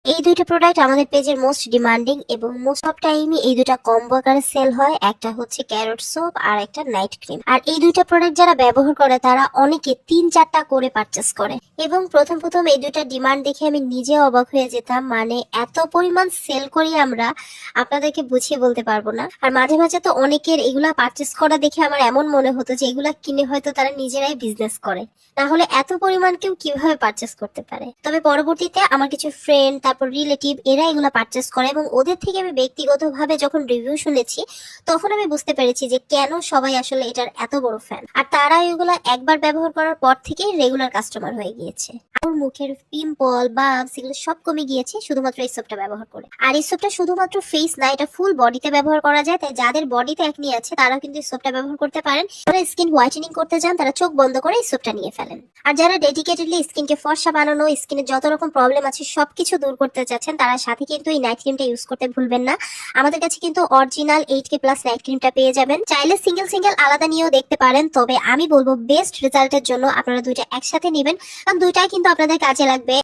এই দুইটা প্রোডাক্ট আমাদের পেজের মোস্ট ডিমান্ডিং এবং মোস্ট অফ টাইমই এই দুইটা কম্বো আকারে সেল হয়। একটা হচ্ছে ক্যারট সোপ আর একটা নাইট ক্রিম। আর এই দুইটা প্রোডাক্ট যারা ব্যবহার করে তারা অনেকে 3-4টা করে পারচেস করে এবং প্রথম প্রথম এই দুইটা ডিমান্ড দেখে আমি নিজে অবাক হয়ে যেতাম। মানে এত পরিমাণ সেল করি আমরা, আপনাদেরকে বুঝিয়ে বলতে পারবো না। আর মাঝে মাঝে তো অনেকের এগুলা পারচেস করা দেখে আমার এমন মনে হতো যে এগুলা কিনে হয়তো তারা নিজেরাই বিজনেস করে, তাহলে এত পরিমাণ কেউ কিভাবে পারচেস করতে পারে। তবে পরবর্তীতে আমার কিছু ফ্রেন্ড তারপর রিলেটিভ এরা এগুলা পারচেস করে এবং ওদের থেকে আমি ব্যক্তিগতভাবে যখন রিভিউ শুনেছি তখন আমি বুঝতে পেরেছি যে কেন সবাই আসলে এটার এত বড় ফ্যান। আর তারা এগুলা একবার ব্যবহার করার পর থেকেই রেগুলার কাস্টমার হয়ে গিয়েছে। আর মুখের পিম্পল বাম্পস এগুলো সব কমে গিয়েছে শুধুমাত্র এই সোপটা ব্যবহার করে। আর এই সোপটা শুধুমাত্র ফেস না, এটা ফুল বডিতে ব্যবহার করা যায়। তাই যাদের বডিতে একনি আছে তারা কিন্তু এই সোপটা ব্যবহার করতে পারেন। যারা স্কিন হোয়াইটেনিং করতে চান তারা চোখ বন্ধ করে এই সোপটা নিয়ে ফেলেন। আর যারা ডেডিকেটেডলি স্কিনকে ফর্সা বানানো, স্কিনে যত রকম প্রবলেম আছে সবকিছু দূর করতে চাচ্ছেন, তারা সাথে কিন্তু এই নাইট ক্রিমটা ইউজ করতে ভুলবেন না। আমাদের কাছে কিন্তু অরিজিনাল 8K+ নাইট ক্রিমটা পেয়ে যাবেন। চাইলে সিঙ্গেল সিঙ্গেল আলাদা নিয়েও দেখতে পারেন, তবে আমি বলবো বেস্ট রেজাল্টের জন্য আপনারা দুইটা একসাথে নেবেন, কারণ দুইটাই কিন্তু আপনাদের কাজে লাগবে।